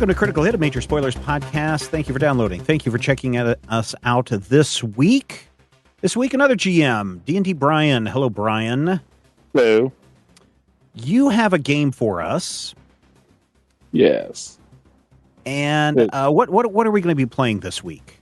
Welcome to Critical Hit, a Major Spoilers podcast. Thank you for downloading. Thank you for checking us out this week. This week, another GM, D&D Brian. Hello, Brian. Hello. You have a game for us. Yes. And what are we going to be playing this week?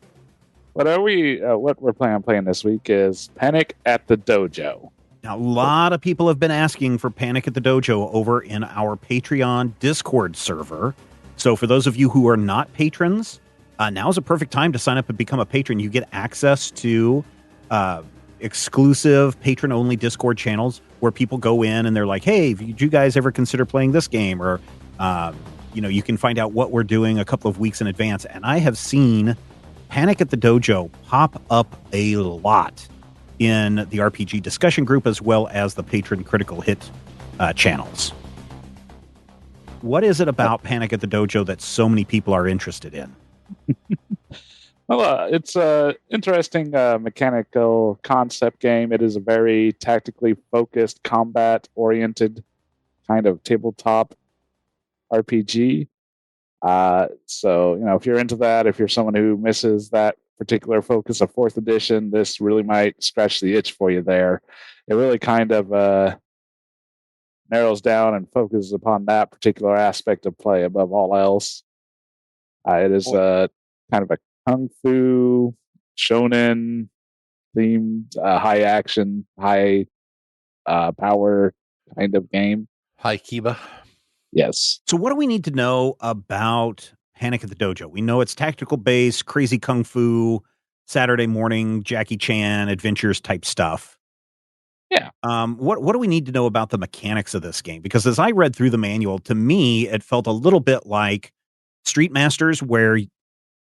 What we're planning on playing this week is Panic at the Dojo. Now, a lot of people have been asking for Panic at the Dojo over in our Patreon Discord server. So for those of you who are not patrons, now's a perfect time to sign up and become a patron. You get access to exclusive patron-only Discord channels where people go in and they're like, hey, did you guys ever consider playing this game? Or, you can find out what we're doing a couple of weeks in advance. And I have seen Panic at the Dojo pop up a lot in the RPG discussion group as well as the patron Critical Hit channels. What is it about Panic at the Dojo that so many people are interested in? Well, it's a interesting mechanical concept game. It is a very tactically focused, combat-oriented kind of tabletop RPG. So, if you're into that, if you're someone who misses that particular focus of 4th edition, this really might scratch the itch for you there. It really kind of narrows down and focuses upon that particular aspect of play above all else. It is kind of a kung fu shonen themed high action, high power kind of game. Hi, Kiba. Yes. So what do we need to know about Panic at the Dojo? We know it's tactical based, crazy kung fu, Saturday morning Jackie Chan adventures type stuff. Yeah. What do we need to know about the mechanics of this game? Because as I read through the manual, to me, it felt a little bit like Street Masters, where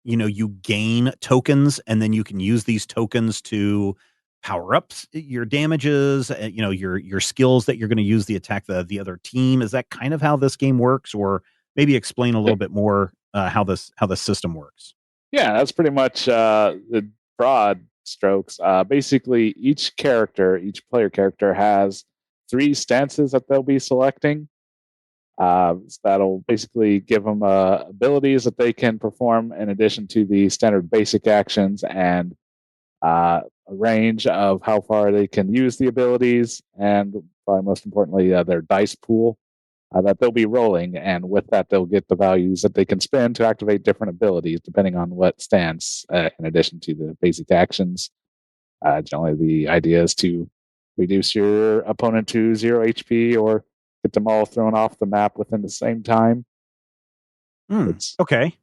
you gain tokens and then you can use these tokens to power up your damages, your skills that you're going to use to attack the other team. Is that kind of how this game works? Or maybe explain a little bit more how the system works? Yeah, that's pretty much the broad strokes. Basically, each player character has 3 stances that they'll be selecting. That'll basically give them abilities that they can perform in addition to the standard basic actions and a range of how far they can use the abilities, and probably most importantly, their dice pool that they'll be rolling. And with that, they'll get the values that they can spend to activate different abilities depending on what stance, in addition to the basic actions. Generally, the idea is to reduce your opponent to 0 HP or get them all thrown off the map within the same time. Okay.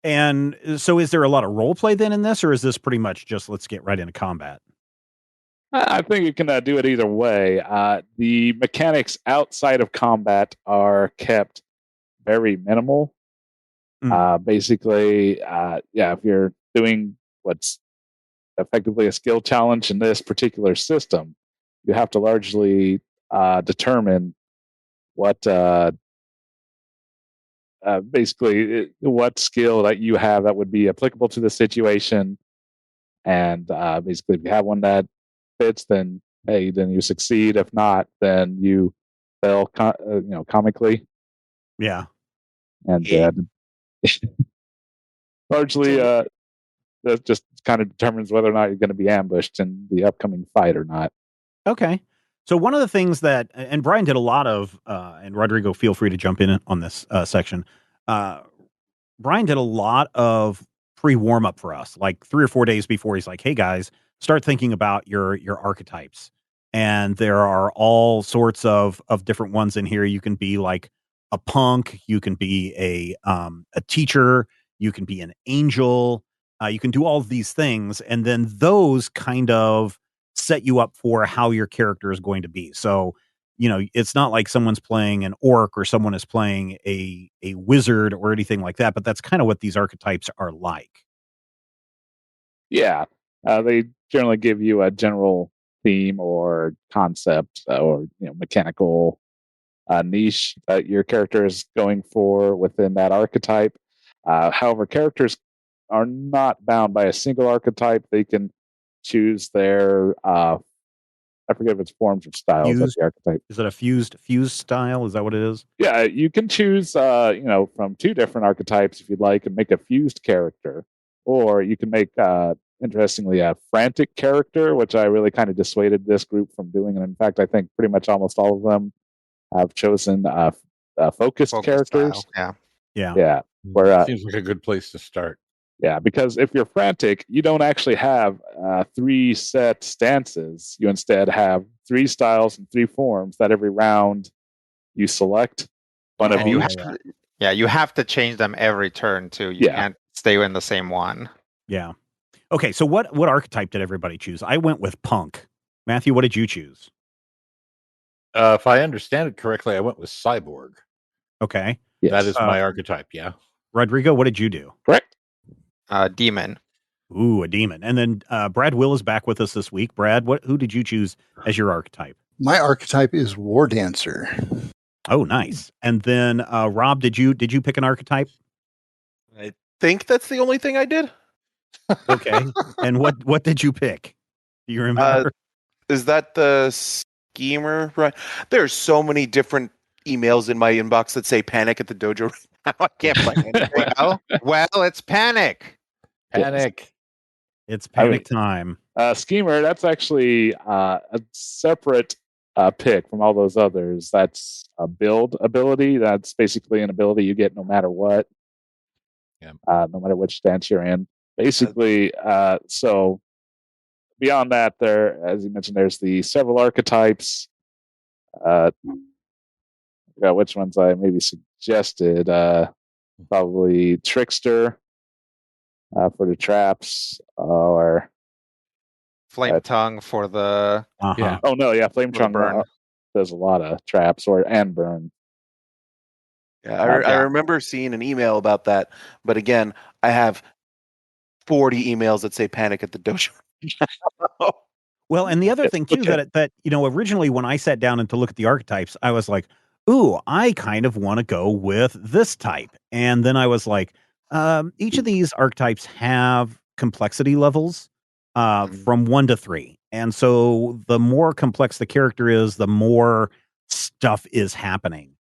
And so is there a lot of role play then in this, or is this pretty much just let's get right into combat? I think you can do it either way. The mechanics outside of combat are kept very minimal. Basically, if you're doing what's effectively a skill challenge in this particular system, you have to largely determine what basically what skill that you have that would be applicable to the situation. And basically, if you have one that fits, then hey, then you succeed. If not, then you fail comically. Yeah. And largely that just kind of determines whether or not you're going to be ambushed in the upcoming fight or not. Okay. So one of the things that, and Brian did a lot of, and Rodrigo, feel free to jump in on this section. Brian did a lot of pre-warm-up for us, like 3 or 4 days before. He's like, hey guys, start thinking about your archetypes. And there are all sorts of different ones in here. You can be like a punk, you can be a teacher, you can be an angel, you can do all of these things. And then those kind of set you up for how your character is going to be. So, it's not like someone's playing an orc or someone is playing a wizard or anything like that, but that's kind of what these archetypes are like. Yeah. They generally give you a general theme or concept or mechanical niche that your character is going for within that archetype. However, characters are not bound by a single archetype. They can choose their I forget if it's forms or styles of Fused? the archetype. Is it a fused style? Is that what it is? Yeah, you can choose, from two different archetypes if you'd like, and make a fused character, or you can make, interestingly, a frantic character, which I really kind of dissuaded this group from doing. And in fact, I think pretty much almost all of them have chosen focused Focus characters. style. Yeah. Yeah. Yeah, where Seems like a good place to start. yeah, because if you're frantic, you don't actually have three set stances. You instead have three styles and three forms that every round you select one of And you each. you have to change them every turn too. You can't stay in the same one. Yeah. Okay, so what archetype did everybody choose? I went with punk. Matthew, what did you choose? If I understand it correctly, I went with cyborg. Okay. Yes. That is my archetype. Yeah. Rodrigo, what did you do? Correct. Demon. Ooh, a demon. And then Brad Will is back with us this week. Brad, who did you choose as your archetype? My archetype is War Dancer. Oh, nice. And then Rob, did you pick an archetype? I think that's the only thing I did. Okay. And what did you pick? Do you remember? Is that the schemer? Right. There's so many different emails in my inbox that say "panic at the dojo." Right now. I can't find anything. Well, it's panic. Panic. It's panic time. Schemer, that's actually a separate pick from all those others. That's a build ability. That's basically an ability you get no matter what. Yeah. No matter which stance you're in. Basically, so beyond that, there, as you mentioned, there's the several archetypes. I forgot which ones I maybe suggested. Probably Trickster for the traps, or Flame tongue for the Yeah. oh no, yeah, Flame Tongue burn. does a lot of traps and burn. Yeah, I remember seeing an email about that, but again, I have 40 emails that say "panic at the dojo." Well, and the other thing too, that originally when I sat down and to look at the archetypes, I was like, ooh, I kind of want to go with this type. And then I was like, each of these archetypes have complexity levels from 1 to 3. And so the more complex the character is, the more stuff is happening.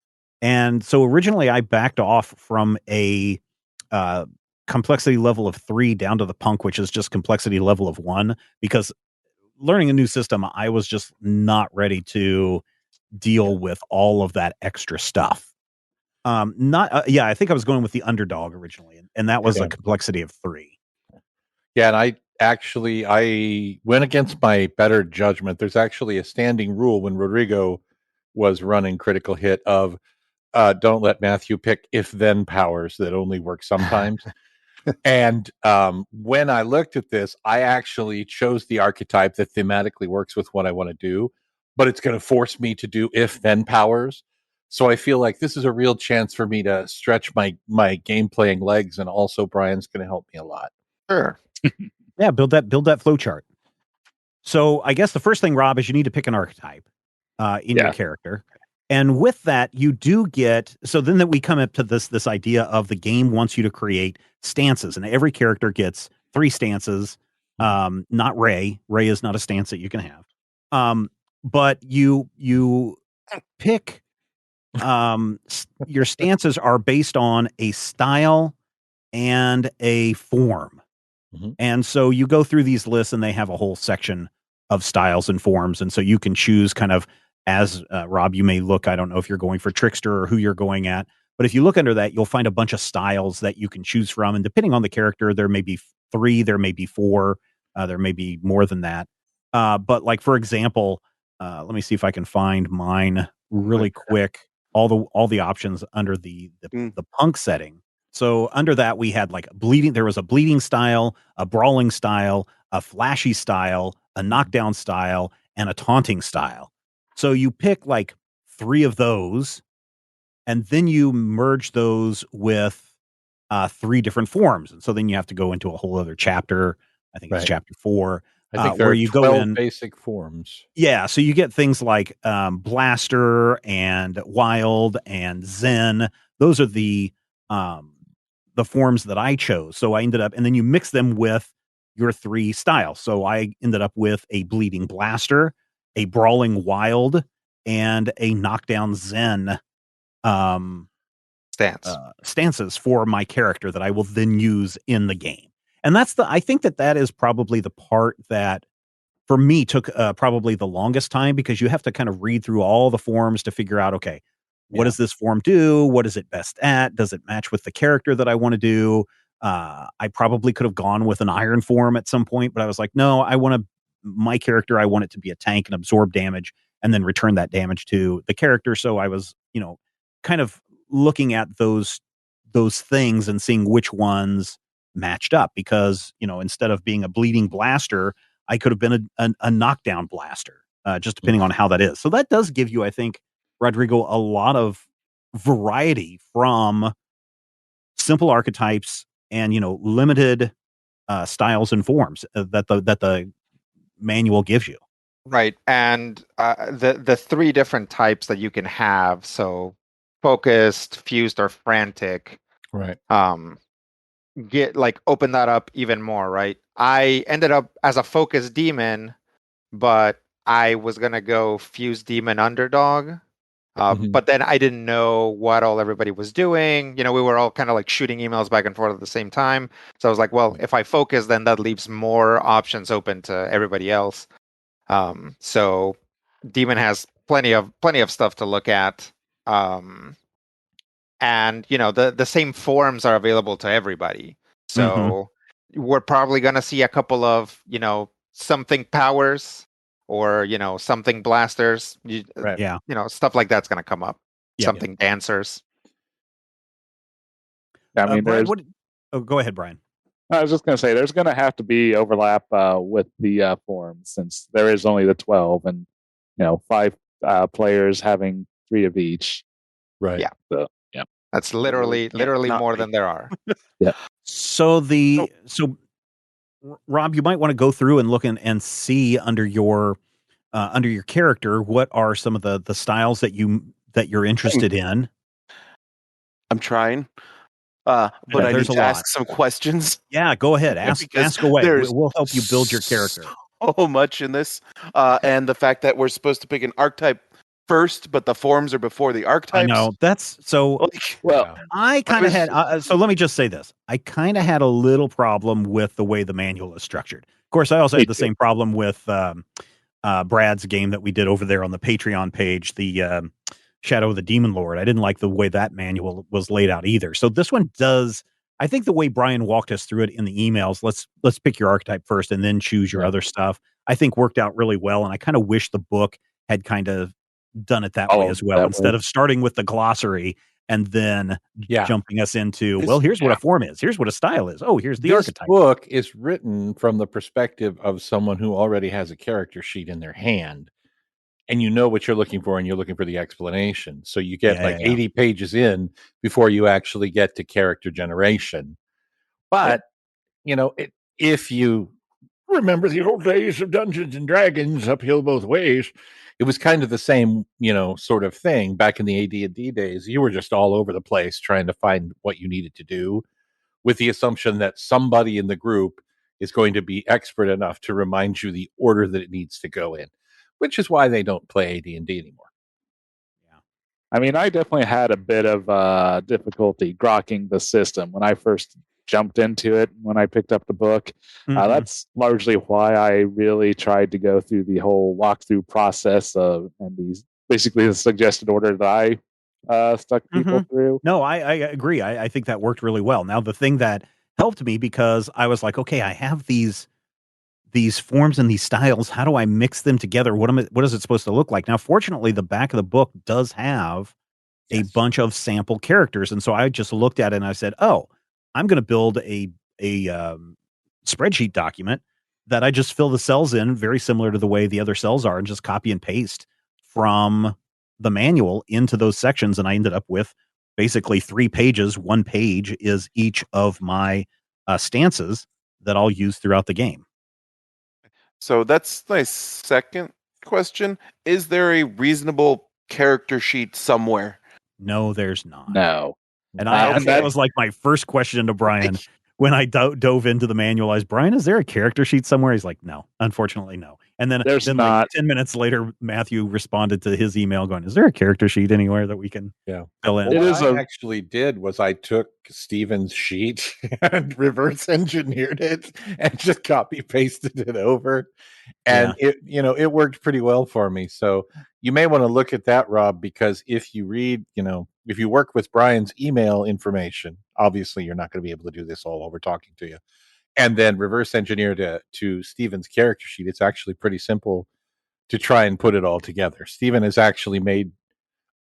And so originally I backed off from a complexity level of 3 down to the punk, which is just complexity level of 1, because learning a new system, I was just not ready to deal with all of that extra stuff. I think I was going with the underdog originally, and that was a complexity of 3. Yeah, and I went against my better judgment. There's actually a standing rule when Rodrigo was running Critical Hit of don't let Matthew pick if-then powers that only work sometimes. And when I looked at this, I actually chose the archetype that thematically works with what I want to do, but it's going to force me to do if-then powers. So I feel like this is a real chance for me to stretch my game playing legs, and also Brian's going to help me a lot. Sure. Yeah, build that flow chart. So I guess the first thing, Rob, is you need to pick an archetype in your character. And with that, you do get, so then that we come up to this idea of the game wants you to create stances, and every character gets 3 stances. Not Ray. Ray is not a stance that you can have. But you pick, your stances are based on a style and a form. And so you go through these lists and they have a whole section of styles and forms. And so you can choose kind of, as Rob, you may look, I don't know if you're going for Trickster or who you're going at, but if you look under that, you'll find a bunch of styles that you can choose from. And depending on the character, there may be 3, there may be 4, there may be more than that. But like, for example, let me see if I can find mine really quick. All the options under the punk setting. So under that, we had like there was a bleeding style, a brawling style, a flashy style, a knockdown style, and a taunting style. So you pick like 3 of those, and then you merge those with 3 different forms. And so then you have to go into a whole other chapter. I think it's chapter 4. I think there where are you 12 go in basic forms. Yeah, so you get things like Blaster and Wild and Zen. Those are the forms that I chose. So I ended up, and then you mix them with your 3 styles. So I ended up with a Bleeding Blaster, a Brawling Wild, and a Knockdown Zen stances for my character that I will then use in the game. And I think that is probably the part that for me took probably the longest time, because you have to kind of read through all the forms to figure out, okay, what does this form do? What is it best at? Does it match with the character that I want to do? I probably could have gone with an iron form at some point, but I was like, no, I want it to be a tank and absorb damage and then return that damage to the character. So I was, kind of looking at those things and seeing which ones matched up, because, instead of being a bleeding blaster, I could have been a knockdown blaster, just depending on how that is. So that does give you, I think, Rodrigo, a lot of variety from simple archetypes and, limited styles and forms that the manual gives you. Right. And the three different types that you can have, so focused, fused, or frantic. Right. Open that up even more, right? I ended up as a focused demon, but I was gonna go fused demon underdog. But then I didn't know what all everybody was doing. We were all kind of like shooting emails back and forth at the same time. So I was like, well, if I focus, then that leaves more options open to everybody else. So demon has plenty of stuff to look at. And the same forms are available to everybody. So we're probably going to see a couple of something powers or something blasters. Right. Stuff like that's going to come up. Yeah. Something dancers. I mean, Brian, go ahead, Brian. I was just going to say there's going to have to be overlap with the forms, since there is only the 12, and 5 players having 3 of each. Right. Yeah. So yeah, that's literally more than there are. Yeah. So Rob, you might want to go through and look and see under your character what are some of the styles that you're interested in. I'm trying. But I need to ask some questions. Yeah, go ahead. Ask away. We'll help you build your character. So much in this. And the fact that we're supposed to pick an archetype first, but the forms are before the archetypes. I know. That's so. I kind of had. So let me just say this. I kind of had a little problem with the way the manual is structured. Of course, I also had the same problem with Brad's game that we did over there on the Patreon page, the Shadow of the Demon Lord. I didn't like the way that manual was laid out either. So this one does. I think the way Brian walked us through it in the emails, let's pick your archetype first and then choose your other stuff, I think worked out really well. And I kind of wish the book had kind of done it that way as well, instead of starting with the glossary and then jumping us into, here's what a form is. Here's what a style is. Oh, here's the archetype. This book is written from the perspective of someone who already has a character sheet in their hand. And you know what you're looking for, and you're looking for the explanation. So you get 80 pages in before you actually get to character generation. But, if you remember the old days of Dungeons and Dragons, uphill both ways, it was kind of the same, sort of thing back in the AD&D days. You were just all over the place trying to find what you needed to do, with the assumption that somebody in the group is going to be expert enough to remind you the order that it needs to go in. Which is why they don't play AD&D anymore. Yeah, I mean, I definitely had a bit of difficulty grokking the system when I first jumped into it. When I picked up the book, that's largely why I really tried to go through the whole walkthrough process and basically the suggested order that I stuck people through. No, I agree. I think that worked really well. Now, the thing that helped me, because I was like, okay, I have these forms and these styles, how do I mix them together? What is it supposed to look like? Now, fortunately, the back of the book does have a bunch of sample characters. And so I just looked at it and I said, oh, I'm going to build a spreadsheet document that I just fill the cells in very similar to the way the other cells are, and just copy and paste from the manual into those sections. And I ended up with basically 3 pages. 1 page is each of my stances that I'll use throughout the game. So that's my second question. Is there a reasonable character sheet somewhere? No, there's not. No. And that was like my first question to Brian when I dove into the manual, I was, Brian, is there a character sheet somewhere? He's like, no, unfortunately, no. And then There's like not. 10 minutes later, Matthew responded to his email going, is there a character sheet anywhere that we can fill in? Well, It what is I actually did was I took Steven's sheet and reverse engineered it and just copy pasted it over. And it worked pretty well for me. So you may want to look at that, Rob, because if you read, if you work with Brian's email information, obviously you're not going to be able to do this all over talking to you. And then reverse engineer to Steven's character sheet. It's actually pretty simple to try and put it all together. Steven has actually made,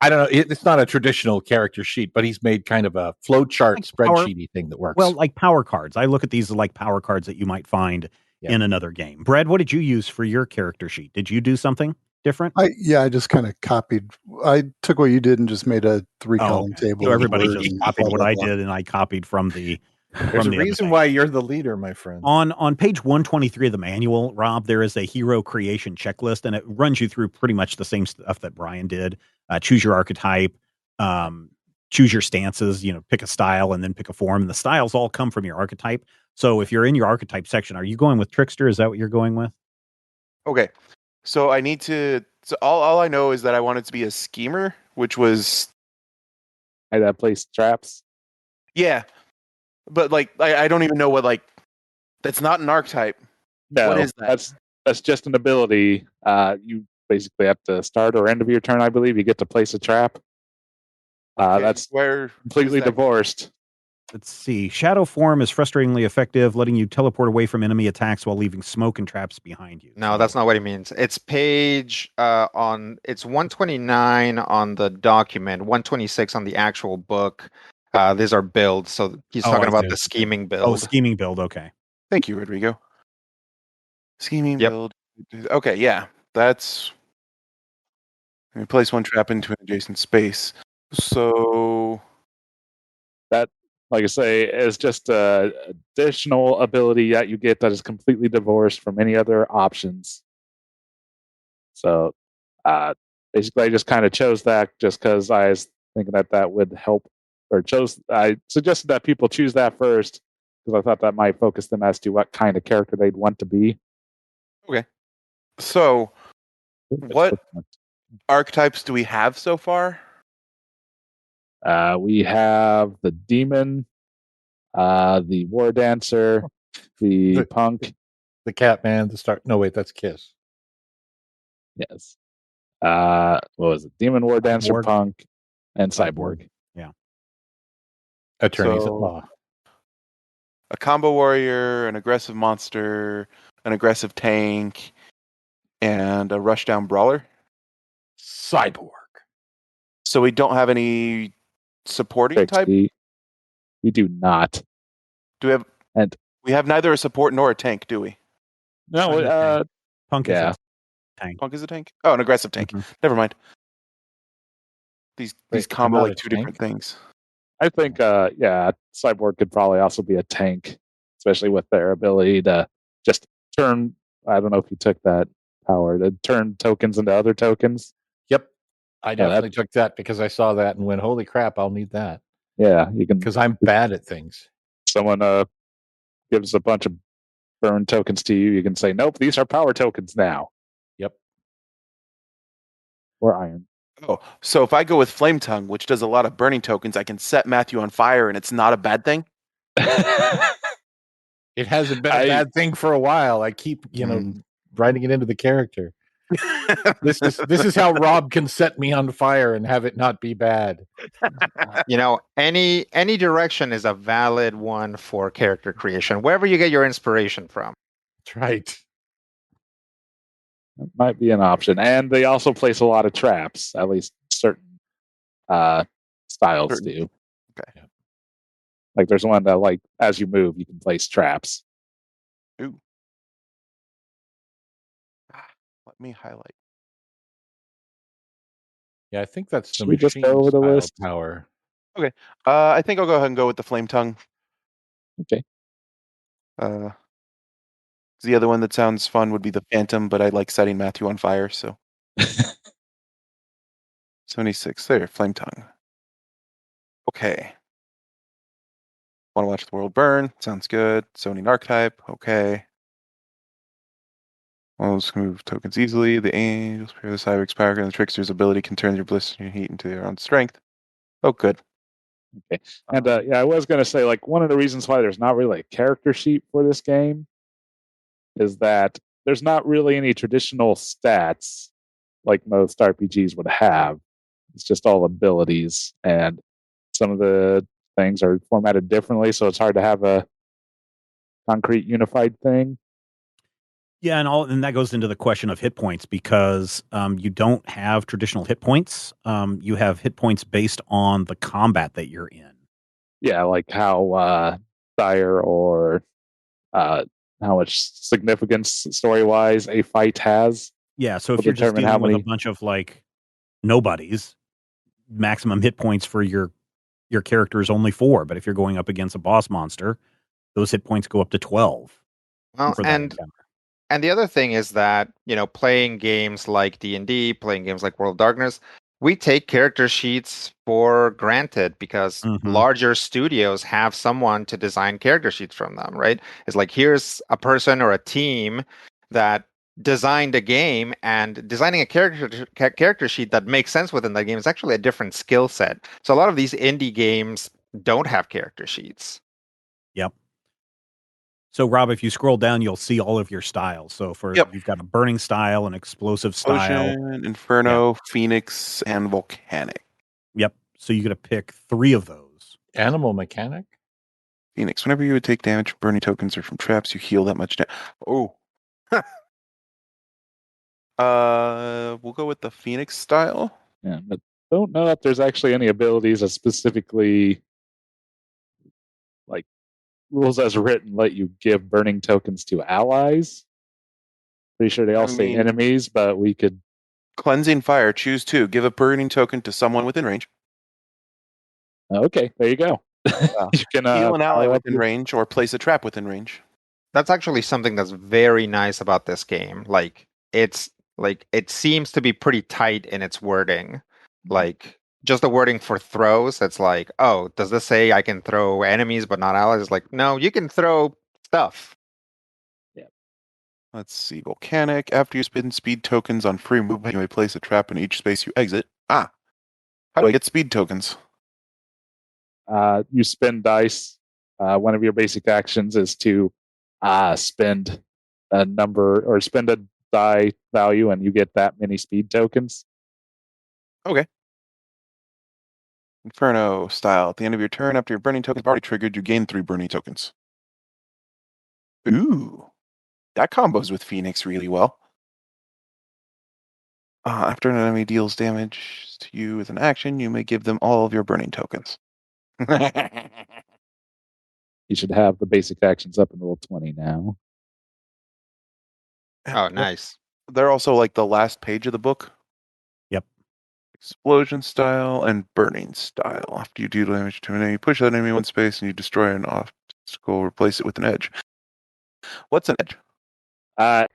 I don't know, it's not a traditional character sheet, but he's made kind of a flowchart spreadsheety thing that works. Well, like power cards. I look at these as like power cards that you might find in another game. Brad, what did you use for your character sheet? Did you do something different? I just kind of copied. I took what you did and just made a 3-column table. So everybody with just words copied and what blah, I blah, did, and I copied from the. There's a reason why you're the leader, my friend. On page 123 of the manual, Rob, there is a hero creation checklist, and it runs you through pretty much the same stuff that Brian did. Choose your archetype, choose your stances, pick a style and then pick a form. And the styles all come from your archetype. So if you're in your archetype section, are you going with Trickster? Is that what you're going with? Okay. So I need to. So all I know is that I wanted to be a schemer, which was. That place traps. Yeah. But I don't even know what that's not an archetype. No, what is that? That's just an ability. You basically at the start or end of your turn, I believe, you get to place a trap. That's where completely divorced. Let's see. Shadow form is frustratingly effective, letting you teleport away from enemy attacks while leaving smoke and traps behind you. No, that's not what he means. It's page it's 129 on the document, 126 on the actual book. These are builds, so he's talking about the scheming build. Oh, scheming build. Okay. Thank you, Rodrigo. Scheming build. Okay, yeah, that's. You place one trap into an adjacent space. So that, like I say, is just an additional ability that you get that is completely divorced from any other options. So basically, I just kind of chose that just because I was thinking that would help, I suggested that people choose that first because I thought that might focus them as to what kind of character they'd want to be. Okay. So, what archetypes do we have so far? We have the demon, the war dancer, the punk, the Catman, the star. No, wait, that's Kiss. Yes. What was it? Demon, war dancer, Cyborg. punk, and cyborg. Yeah. Attorneys at law. A combo warrior, an aggressive monster, an aggressive tank, and a rushdown brawler. Cyborg. So we don't have any supporting type? We do not. Do we have? And we have neither a support nor a tank, do we? No. Punk is a tank. Punk is a tank? Oh, an aggressive tank. Mm-hmm. Never mind. These combo two different things. I think, Cyborg could probably also be a tank, especially with their ability to just turn. I don't know if you took that power to turn tokens into other tokens. Yep, I definitely took that because I saw that and went, "Holy crap! I'll need that." Yeah, you can, because I'm bad at things. Someone gives a bunch of burn tokens to you. You can say, "Nope, these are power tokens now." Yep, or iron. Oh, so if I go with Flame Tongue, which does a lot of burning tokens, I can set Matthew on fire, and it's not a bad thing? It hasn't been a bad thing for a while. I keep, writing it into the character. This is how Rob can set me on fire and have it not be bad. Any direction is a valid one for character creation, wherever you get your inspiration from. That's right. That might be an option. And they also place a lot of traps, at least certain styles do. Okay. Yeah. Like there's one that, as you move, you can place traps. Ooh. Let me highlight. Yeah, I think that's Should we just go over the list? Power. Okay. I think I'll go ahead and go with the Flame Tongue. Okay. The other one that sounds fun would be the Phantom, but I like setting Matthew on fire, so. 76. There, Flame Tongue. Okay. Want to watch the world burn? Sounds good. Zoning archetype. Okay. Walls can move tokens easily. The angels, pair the Cyber's power, and the trickster's ability can turn your blistering heat into their own strength. Oh, good. Okay. And yeah, I was going to say, like, one of the reasons why there's not really a character sheet for this game is that there's not really any traditional stats like most RPGs would have. It's just all abilities, and some of the things are formatted differently, so it's hard to have a concrete unified thing. Yeah, and that goes into the question of hit points because you don't have traditional hit points. You have hit points based on the combat that you're in. Yeah, like how dire or how much significance story wise a fight has. Yeah, so if Will you're just determine how dealing with a many. bunch of like nobodies, maximum hit points for your character is only 4. But if you're going up against a boss monster, those hit points go up to 12 Well, for that encounter. and the other thing is that, playing games like D&D, playing games like World of Darkness, we take character sheets for granted because larger studios have someone to design character sheets from them, right? It's like, here's a person or a team that designed a game, and designing a character sheet that makes sense within that game is actually a different skill set. So a lot of these indie games don't have character sheets. Yep. So, Rob, if you scroll down, you'll see all of your styles. So, you've got a burning style, an explosive style, Ocean, Inferno, Phoenix, and Volcanic. Yep. So you got to pick 3 of those. Animal mechanic? Phoenix. Whenever you would take damage from burning tokens or from traps, you heal that much damage. Oh. We'll go with the Phoenix style. Yeah, but don't know if there's actually any abilities that specifically, like, rules as written let you give burning tokens to allies. Pretty sure they all say enemies, but we could. Cleansing Fire. Choose 2. Give a burning token to someone within range. Okay, there you go. You can heal an ally within range or place a trap within range. That's actually something that's very nice about this game. It seems to be pretty tight in its wording. Like, just the wording for throws, it's like, oh, does this say I can throw enemies but not allies? It's like, no, you can throw stuff. Yeah. Let's see. Volcanic. After you spend speed tokens on free movement, you may place a trap in each space you exit. How do I get speed tokens? You spend dice. One of your basic actions is to spend a number or spend a die value, and you get that many speed tokens. Okay. Inferno style. At the end of your turn, after your burning token is already triggered, you gain 3 burning tokens. Ooh. That combos with Phoenix really well. After an enemy deals damage to you with an action, you may give them all of your burning tokens. You should have the basic actions up in Roll20 now. Oh, nice. They're also like the last page of the book. Yep. Explosion style and burning style. After you deal damage to an enemy, push that enemy one space and you destroy an obstacle, replace it with an edge. What's an edge?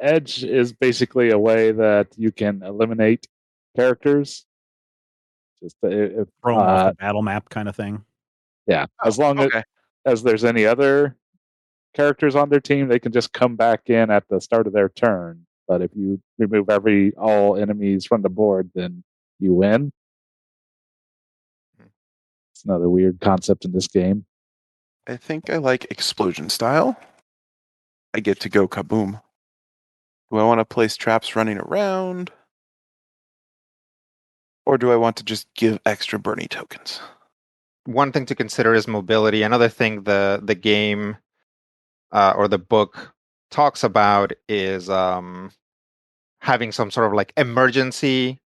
Edge is basically a way that you can eliminate characters. Just throw them off the battle map kind of thing. Yeah, as long as there's any other characters on their team, they can just come back in at the start of their turn. But if you remove all enemies from the board, then you win. It's another weird concept in this game. I think I like explosion style. I get to go kaboom. Do I want to place traps running around? Or do I want to just give extra burning tokens? One thing to consider is mobility. Another thing the game or the book talks about is having some sort of like emergency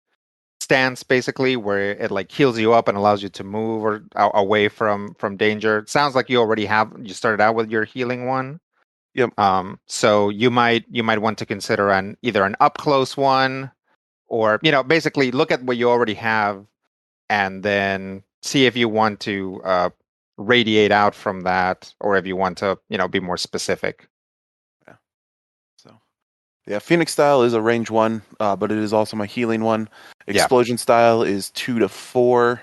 stance, basically, where it like heals you up and allows you to move or away from danger. It sounds like you started out with your healing one. Yep. So you might want to consider either an up close one, or basically look at what you already have and then see if you want to radiate out from that, or if you want to be more specific. Yeah, Phoenix style is a range 1, but it is also my healing one. Explosion style is 2 to 4.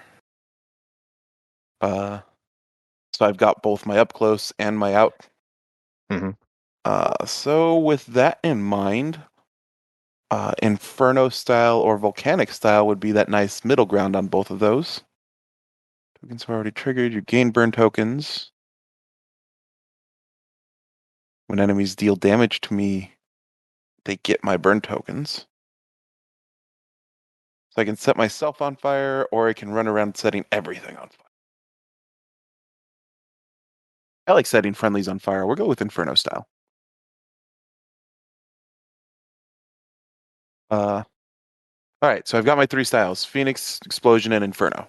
So I've got both my up close and my out. Mhm. So with that in mind, Inferno style or Volcanic style would be that nice middle ground on both of those. Tokens are already triggered. You gain burn tokens. When enemies deal damage to me, they get my burn tokens. So I can set myself on fire, or I can run around setting everything on fire. I like setting friendlies on fire. We'll go with Inferno style. All right, so I've got my 3 styles: Phoenix, Explosion, and Inferno.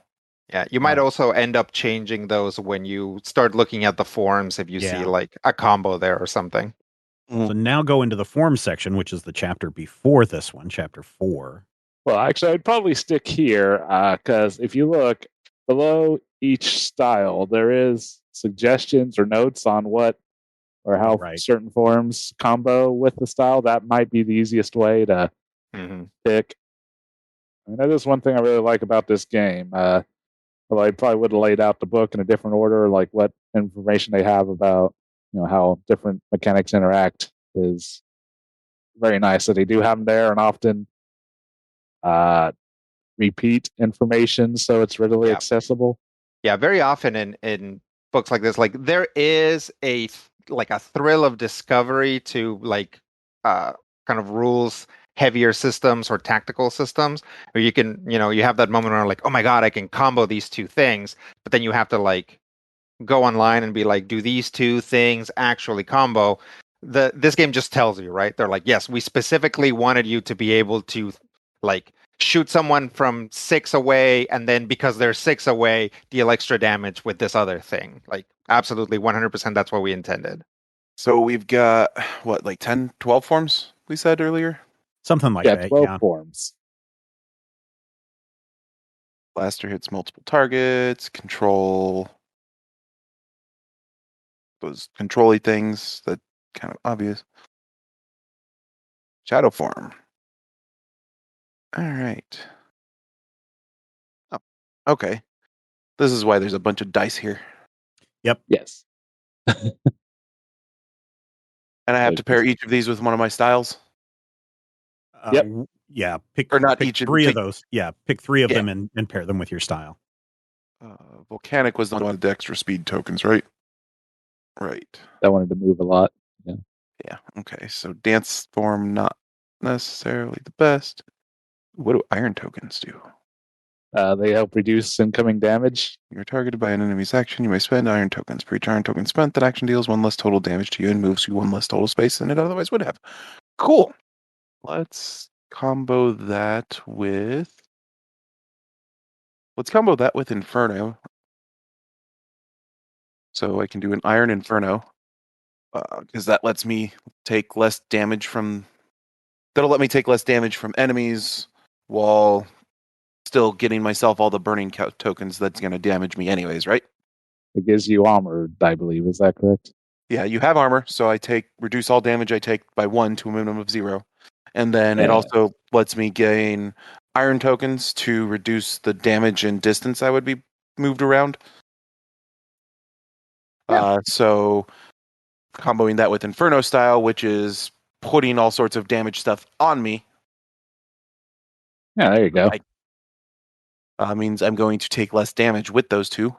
Yeah, you might also end up changing those when you start looking at the forms if you see like a combo there or something. So now go into the forms section, which is the chapter before this one, chapter 4. Well, actually, I'd probably stick here because if you look below each style, there is suggestions or notes on what or how certain forms combo with the style. That might be the easiest way to pick. I mean, that is one thing I really like about this game. Although I probably would have laid out the book in a different order, like what information they have about, how different mechanics interact is very nice that they do have them there and often repeat information so it's readily accessible. Yeah, very often in books like this, like there is a thrill of discovery to kind of rules heavier systems or tactical systems where you can, you have that moment where like, oh my God, I can combo these two things, but then you have to like go online and be like, do these two things actually combo? This game just tells you, right? They're like, yes, we specifically wanted you to be able to like shoot someone from 6 away, and then because they're 6 away, deal extra damage with this other thing. Like, absolutely 100% that's what we intended. So we've got, what, like 10, 12 forms we said earlier? Something like that, 12 forms. Blaster hits multiple targets, control those control-y things that kind of obvious. Shadow form. All right. Oh, okay. This is why there's a bunch of dice here. Yep. Yes. And I have to pair each of these with one of my styles? Yep. Yeah. Pick, or not pick each. 3 of those. Yeah. Pick 3 of them and pair them with your style. Volcanic was the one with the extra speed tokens, right? Right. I wanted to move a lot. Yeah. Yeah. Okay. So dance form, not necessarily the best. What do iron tokens do? They help reduce incoming damage. You're targeted by an enemy's action. You may spend iron tokens. For each iron token spent, that action deals 1 less total damage to you and moves you 1 less total space than it otherwise would have. Cool. Let's combo that with. Let's combo that with Inferno. So I can do an Iron Inferno. Because that lets me take less damage from. That'll let me take less damage from enemies while still getting myself all the burning tokens that's going to damage me anyways, right? It gives you armor, I believe. Is that correct? Yeah, you have armor, so I reduce all damage I take by 1 to a minimum of 0. And then it also lets me gain iron tokens to reduce the damage and distance I would be moved around. So comboing that with Inferno style, which is putting all sorts of damage stuff on me. Yeah, there you go. Means I'm going to take less damage with those two,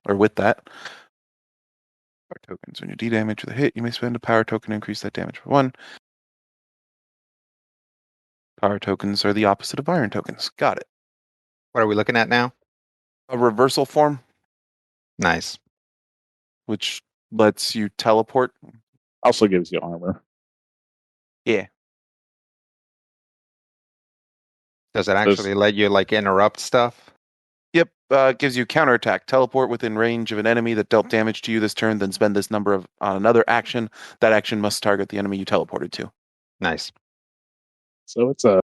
or with that. Power tokens. When you de-damage with a hit, you may spend a power token to increase that damage by 1. Power tokens are the opposite of iron tokens. Got it. What are we looking at now? A reversal form. Nice. Which lets you teleport. Also gives you armor. Yeah. Does it actually let you like interrupt stuff? Yep. Gives you counterattack. Teleport within range of an enemy that dealt damage to you this turn, then spend this number on another action. That action must target the enemy you teleported to. Nice. So it's a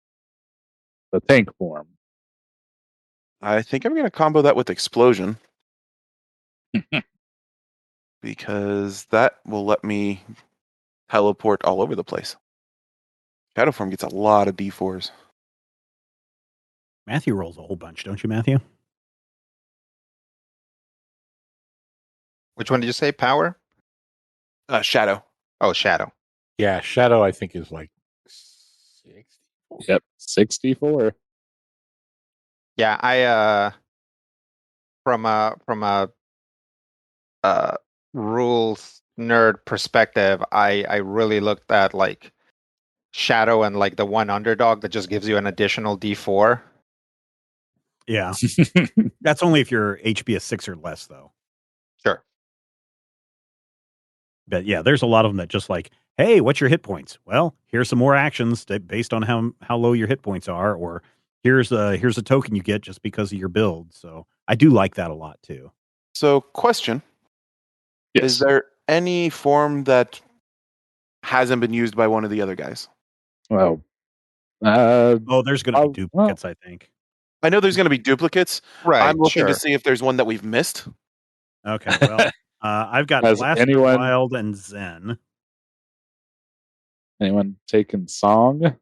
tank form. I think I'm going to combo that with Explosion. Because that will let me teleport all over the place. Shadow form gets a lot of D4s. Matthew rolls a whole bunch, don't you, Matthew? Which one did you say? Power? Shadow. Oh, Shadow. Yeah, Shadow I think is like 60. Yep, 64. Yeah, I from a rules nerd perspective, I really looked at like Shadow and like the one underdog that just gives you an additional D4. Yeah. That's only if you're HP a 6 or less, though. Sure. But yeah, there's a lot of them that just like, hey, what's your hit points? Well, here's some more actions based on how low your hit points are, or here's a token you get just because of your build. So I do like that a lot too. So, question: Yes. Is there any form that hasn't been used by one of the other guys? Well, Oh, there's going to be duplicates, I think. I know there's going to be duplicates. Right. I'm looking to sure. see if there's one that we've missed. Okay, well, I've got Has Blaster, anyone- Wild, and Zen. anyone taken Song?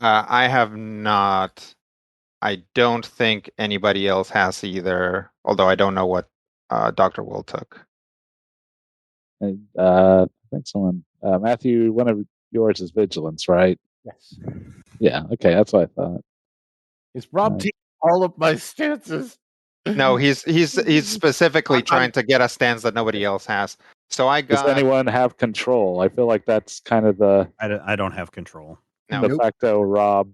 I have not. I don't think anybody else has either. Although I don't know what Dr. Will took. I think someone, Matthew, one of yours is Vigilance, right? Yes. Yeah, okay, that's what I thought. Is Rob taking all of my stances? No, he's specifically trying to get a stance that nobody else has. So I Does got anyone have control? I feel like that's kind of the I don't have control. no. de facto Rob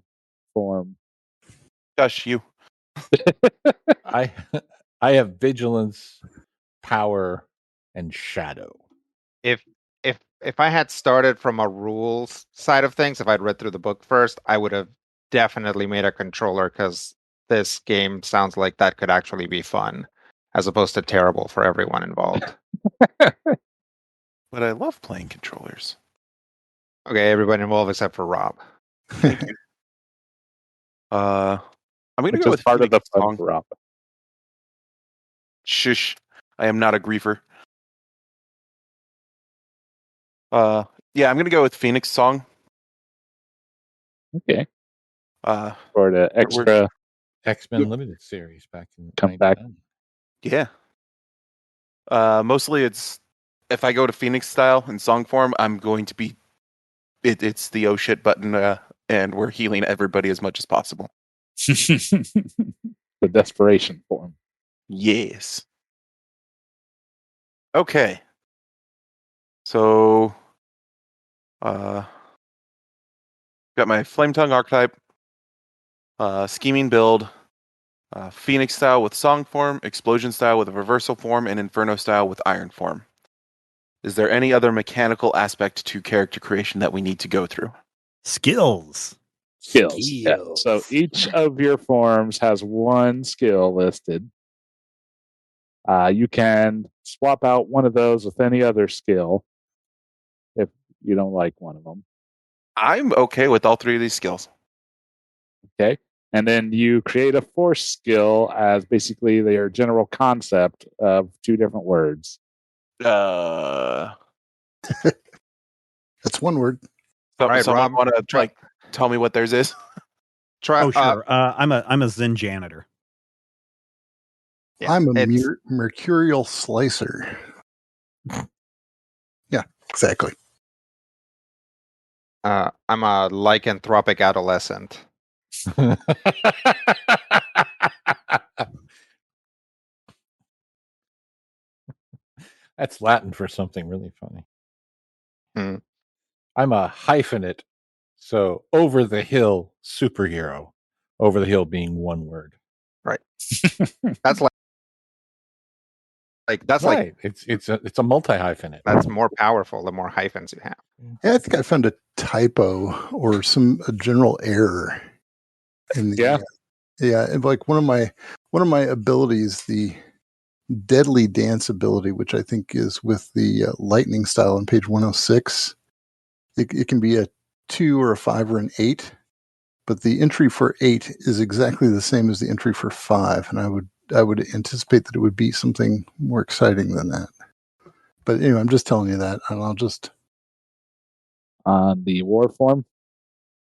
form. Gosh, you. I have vigilance, power, and shadow. If I had started from a rules side of things, if I'd read through the book first, I would have definitely made a controller because this game sounds like that could actually be fun, as opposed to terrible for everyone involved. But I love playing controllers. Okay, everybody involved except for Rob. I'm going to Which go is with part of the Phoenix fun Song. for Rob. Shush. I am not a griefer. Yeah, I'm going to go with Phoenix Song. Okay. Uh, For the extra X-Men Limited series back in Come back. 99. yeah. Mostly it's if I go to Phoenix style in song form, I'm going to be it's the oh shit button, and we're healing everybody as much as possible. the desperation form. Yes. Okay. So, got my Flame Tongue archetype, scheming build, Phoenix style with song form, explosion style with a reversal form, and Inferno style with iron form. Is there any other mechanical aspect to character creation that we need to go through? Skills. Skills. Yeah. So each of your forms has one skill listed. You can swap out one of those with any other skill if you don't like one of them. I'm okay with all three of these skills. Okay. And then you create a force skill as basically their general concept of two different words. Uh, That's one word. Right, someone Rob, want to try- like tell me what theirs is? Try. Oh, sure. I'm a Zen janitor. Yeah, I'm a it's- mercurial slicer. Yeah, exactly. I'm a lycanthropic adolescent. That's Latin for something really funny. Hmm. I'm a hyphenate, so over the hill superhero. Over the hill being one word. Right. That's like that's like Right. It's a multi hyphenate. that's more powerful the more hyphens you have. Yeah, I think I found a typo or a general error in the yeah, and like one of my abilities, the deadly dance ability, which I think is with the lightning style on page 106. It can be a 2 or a 5 or an 8, but the entry for 8 is exactly the same as the entry for 5, and I would anticipate that it would be something more exciting than that. But anyway, I'm just telling you that, and I'll just On the war form,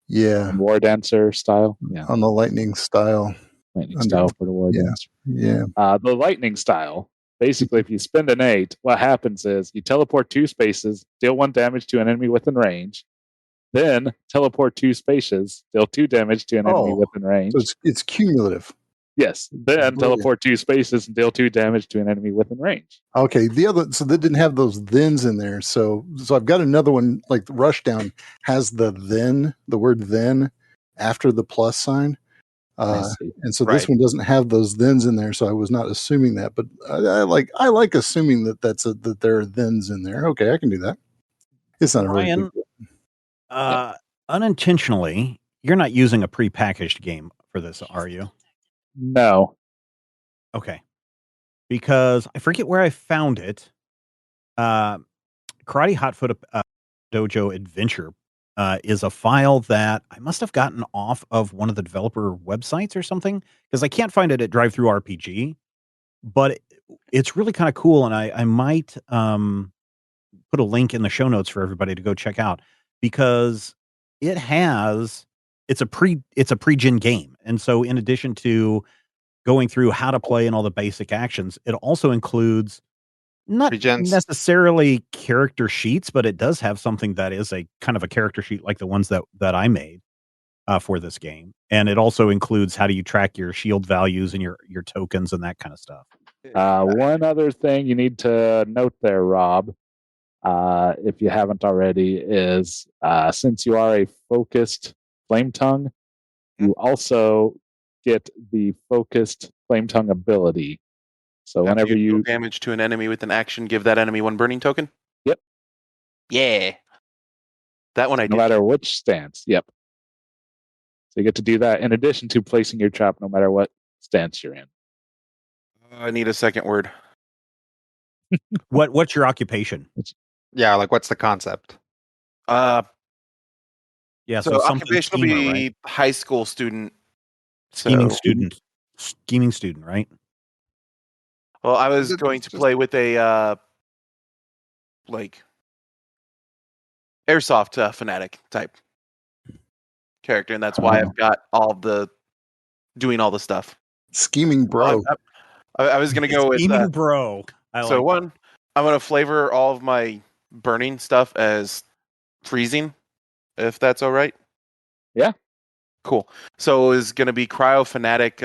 war dancer style. Yeah. on the lightning style. Lightning style for the war dancer. Yeah. The lightning style Basically, if you spend an 8, what happens is you teleport 2 spaces, deal 1 damage to an enemy within range, then teleport 2 spaces, deal 2 damage to an enemy within range. So it's cumulative. Yes. Then teleport 2 spaces and deal 2 damage to an enemy within range. Okay. So they didn't have those thens in there. So I've got another one, like the Rushdown has the word then after the plus sign. And so this one doesn't have those thens in there, so I was not assuming that. But I like assuming that that there are thens in there. Okay, I can do that. It's not a really big deal. Unintentionally, you're not using a prepackaged game for this, are you? No. Okay. Because I forget where I found it. Karate Hotfoot Dojo Adventure is a file that I must have gotten off of one of the developer websites or something, because I can't find it at DriveThruRPG. But it's really kind of cool, and I might put a link in the show notes for everybody to go check out, because it's a pre-gen game, and so in addition to going through how to play and all the basic actions, it also includes not necessarily character sheets, but it does have something that is a kind of a character sheet like the ones that I made for this game. And it also includes how do you track your shield values and your tokens and that kind of stuff. One other thing you need to note there, Rob, if you haven't already, is since you are a focused flame tongue, you also get the focused flame tongue ability. So whenever you deal damage to an enemy with an action, give that enemy 1 burning token? Yep. Yeah. That one I did. No matter which stance. Yep. So you get to do that in addition to placing your trap no matter what stance you're in. I need a second word. What's your occupation? Yeah, like what's the concept? Yeah, so occupation will be right? high school student. Scheming student, right? Well, I was going to play with a like airsoft fanatic type character, and that's why I've got doing all the stuff. Scheming bro. I was going to go with scheming bro. I'm going to flavor all of my burning stuff as freezing, if that's all right. Yeah. Cool. So it's going to be cryo fanatic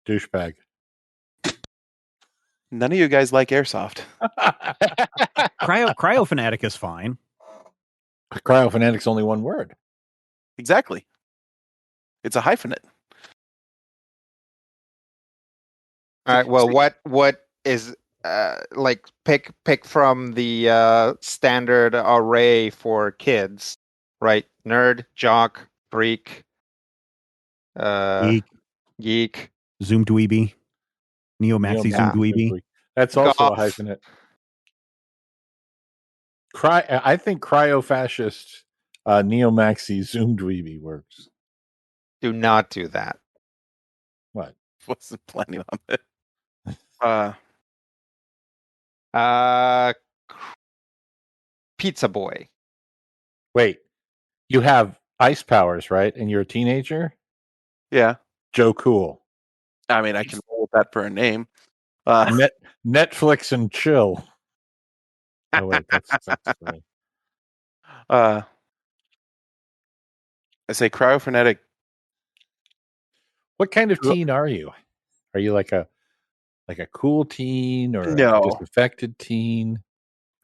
douchebag. None of you guys like airsoft. Cryo fanatic is fine. Cryo fanatic's only one word. Exactly. It's a hyphenate. All right. Well, what is like pick from the standard array for kids, right? Nerd, jock, freak, geek, Zoom dweeby, Neo Maxi Zoom dweeby. That's also a hyphenate. I think cryo fascist Neo Maxi Zoom dweeby works. Do not do that. What? Wasn't planning on it. Pizza boy. Wait, you have ice powers, right? And you're a teenager? Yeah. Joe Cool. I mean, I can roll with that for a name. Netflix and chill. Oh wait, that's funny. I say cryophonetic. What kind of teen are you? Are you like a cool teen or No. a disaffected teen?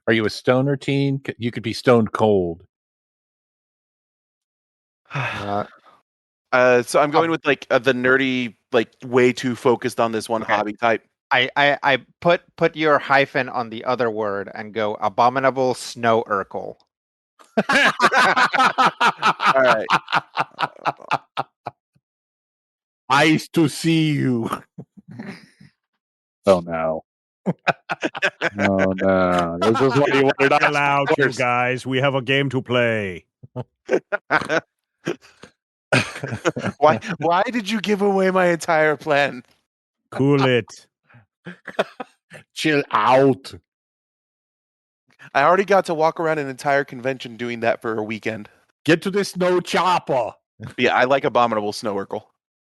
Are you a stoner teen? You could be stoned cold. So I'm going with like the nerdy, like way too focused on this one hobby type. I put your hyphen on the other word and go abominable snow Urkel. All right. Nice to see you. Oh no. Oh no. This is what you wanted. Chill out, you guys. We have a game to play. Why did you give away my entire plan? Cool it. Chill out. I already got to walk around an entire convention doing that for a weekend. Get to the snow chopper. Yeah, I like abominable snow Urkel.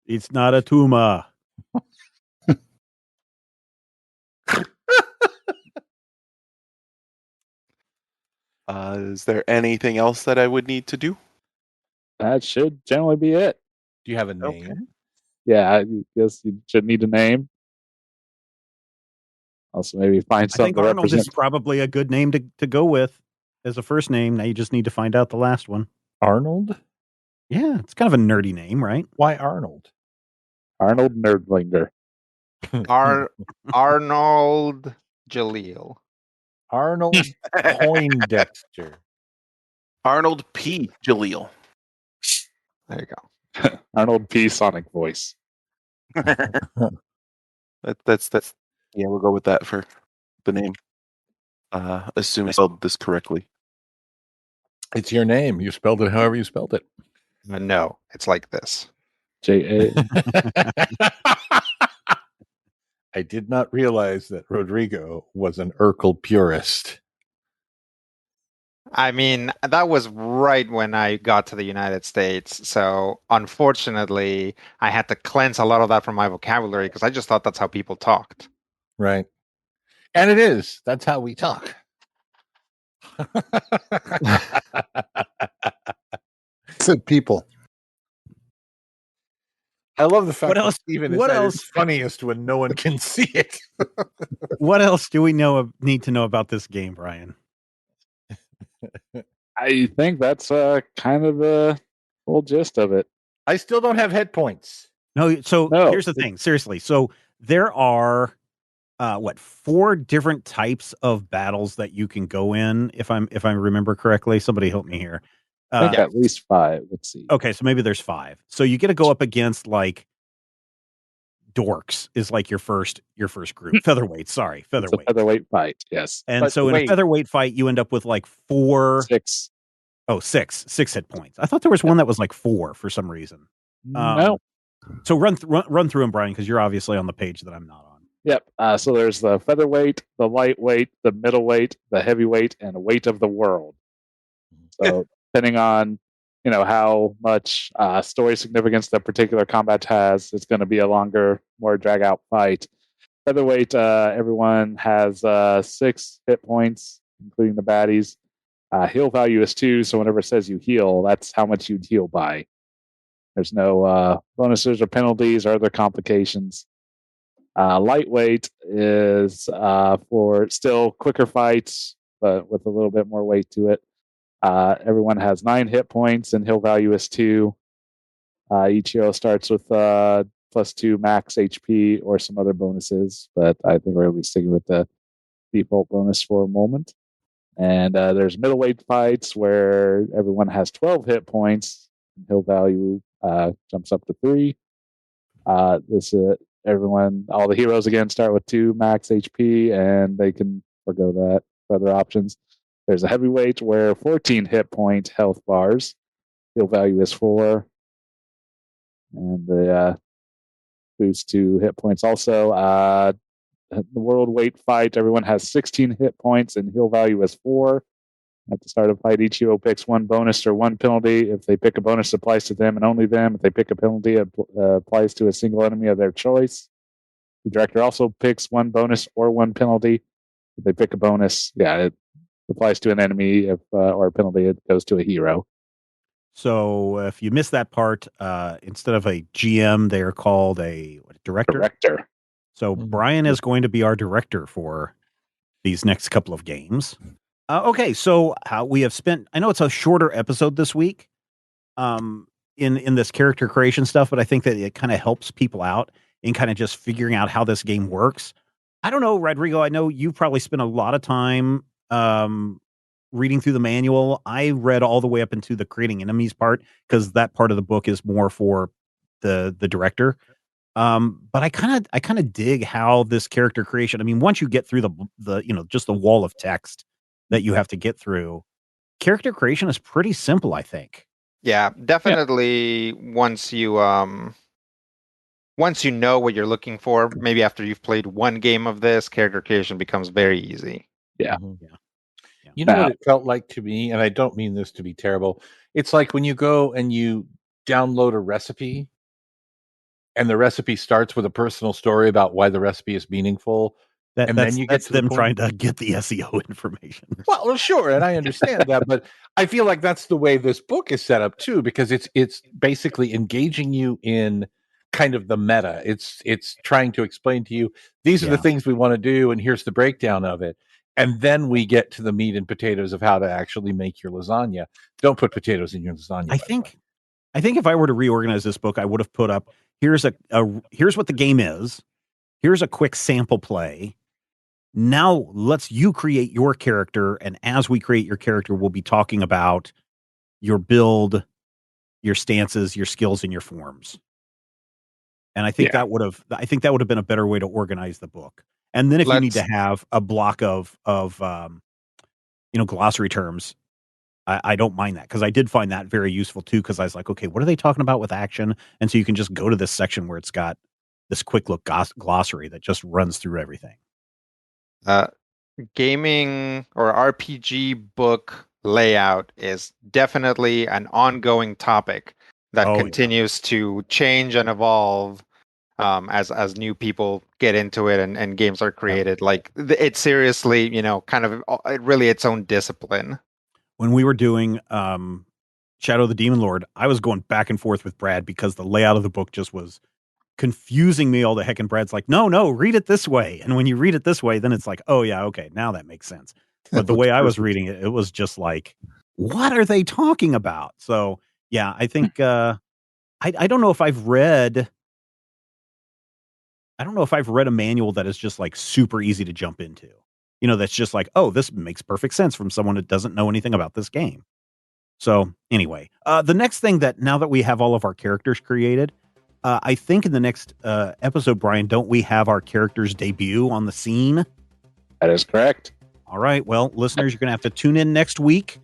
It's not a tumor. Is there anything else that I would need to do? That should generally be it. Do you have a Okay. name? Yeah, I guess you should need a name. Also, maybe find I something think to Arnold represent. is probably a good name to go with as a first name. Now you just need to find out the last one. Arnold? Yeah, it's kind of a nerdy name, right? Why Arnold? Arnold Nerdlinger. Arnold Jaleel. Arnold Poindexter. Arnold P. Jaleel. There you go. Arnold P. Sonic Voice. That's yeah, we'll go with that for the name. Assuming I spelled this correctly. It's your name. You spelled it however you spelled it. No, it's like this. J.A. I did not realize that Rodrigo was an Urkel purist. I mean, that was right when I got to the United States. So unfortunately, I had to cleanse a lot of that from my vocabulary because I just thought that's how people talked. Right. And it is. That's how we talk. Said people. I love the fact What that else- Steven is what at else- his funniest when no one can see it. What else do we need to know about this game, Brian? I think that's kind of the whole gist of it. I still don't have head points. No, so No. here's the thing. Seriously, so there are 4 different types of battles that you can go in. If I remember correctly, somebody help me here. I think at least 5. Let's see. Okay, so maybe there's 5. So you get to go up against like dorks is like your first group. Featherweight, sorry, It's a featherweight. featherweight fight. Yes. And But so in a wait. featherweight fight, you end up with like 6. six hit points. I thought there was one that was like 4 for some reason. No. So run through them, Brian, because you're obviously on the page that I'm not on. Yep. So there's the featherweight, the lightweight, the middleweight, the heavyweight, and weight of the world. So depending on how much story significance the particular combat has, it's going to be a longer, more drag out fight. Featherweight, everyone has 6 hit points, including the baddies. Heal value is 2, so whenever it says you heal, that's how much you'd heal by. There's no bonuses or penalties or other complications. Lightweight is for still quicker fights, but with a little bit more weight to it. Everyone has 9 hit points, and heal value is 2. Each hero starts with +2 max HP or some other bonuses, but I think we're going to be sticking with the default bonus for a moment. And there's middleweight fights where everyone has 12 hit points. Heal value jumps up to 3. All the heroes again start with 2 max HP, and they can forgo that for other options. There's a heavyweight where 14 hit point health bars. Heal value is 4. And the boost to hit points also. The world weight fight, everyone has 16 hit points, and heal value is 4. At the start of the fight, each hero picks 1 bonus or 1 penalty. If they pick a bonus, it applies to them and only them. If they pick a penalty, it applies to a single enemy of their choice. The director also picks 1 bonus or 1 penalty. If they pick a bonus, it applies to an enemy. Or a penalty, it goes to a hero. So if you missed that part, instead of a GM, they are called a director. Director. So Brian is going to be our director for these next couple of games. Okay, so how we have spent, I know it's a shorter episode this week in this character creation stuff, but I think that it kind of helps people out in kind of just figuring out how this game works. I don't know, Rodrigo, I know you probably spent a lot of time reading through the manual. I read all the way up into the creating enemies part because that part of the book is more for the director. But I kind of dig how this character creation. I mean, once you get through the just the wall of text that you have to get through, character creation is pretty simple, I think. Yeah, definitely. Once you know what you're looking for, maybe after you've played 1 game of this, character creation becomes very easy. Yeah. You know what it felt like to me, and I don't mean this to be terrible. It's like when you go and you download a recipe, and the recipe starts with a personal story about why the recipe is meaningful, And then you get that's to the them point- trying to get the SEO information. Well, sure, and I understand that, but I feel like that's the way this book is set up too, because it's basically engaging you in kind of the meta. It's trying to explain to you these are the things we want to do, and here's the breakdown of it. And then we get to the meat and potatoes of how to actually make your lasagna. Don't put potatoes in your lasagna. I think if I were to reorganize this book, I would have put up here's what the game is. Here's a quick sample play. Now let's you create your character, and as we create your character, we'll be talking about your build, your stances, your skills, and your forms. And I think that would have been a better way to organize the book. And then if you need to have a block of glossary terms, I don't mind that, because I did find that very useful too, because I was like, okay, what are they talking about with action? And so you can just go to this section where it's got this quick look glossary that just runs through everything. Gaming or RPG book layout is definitely an ongoing topic that continues to change and evolve as new people get into it and games are created. Like it's seriously, kind of really its own discipline. When we were doing Shadow of the Demon Lord, I was going back and forth with Brad because the layout of the book just was confusing me all the heck, and Brad's like, no, read it this way. And when you read it this way, then it's like, oh yeah, okay, now that makes sense. But the way I was reading it, it was just like, what are they talking about? So yeah, I think I don't know if I've read a manual that is just like super easy to jump into. That's just like, oh, this makes perfect sense from someone that doesn't know anything about this game. So anyway, the next thing that now that we have all of our characters created, I think in the next episode, Brian, don't we have our characters debut on the scene? That is correct. All right. Well, listeners, you're going to have to tune in next week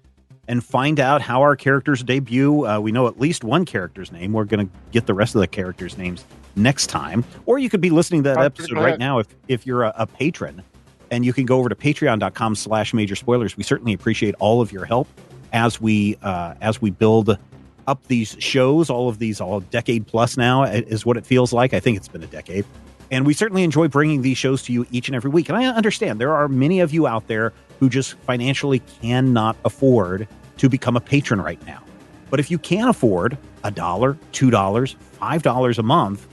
and find out how our characters debut. We know at least one character's name. We're going to get the rest of the characters' names next time. Or you could be listening to that episode right now if you're a patron. And you can go over to patreon.com/major spoilers. We certainly appreciate all of your help as we build up these shows, all a decade plus now is what it feels like. I think it's been a decade. And we certainly enjoy bringing these shows to you each and every week. And I understand there are many of you out there who just financially cannot afford to become a patron right now. But if you can afford $1, $2, $5 a month,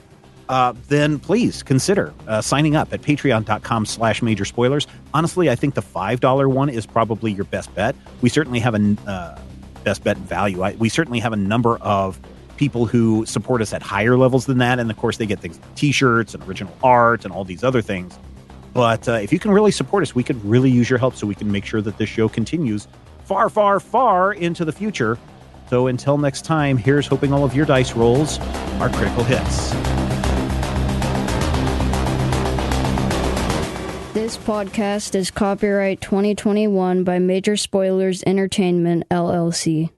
then please consider signing up at patreon.com/major spoilers. Honestly, I think the $5 one is probably your best bet. We certainly have a best bet value. We certainly have a number of people who support us at higher levels than that. And of course, they get things like t-shirts and original art and all these other things. But if you can really support us, we could really use your help so we can make sure that this show continues far, far, far into the future. So until next time, here's hoping all of your dice rolls are critical hits. This podcast is copyright 2021 by Major Spoilers Entertainment, LLC.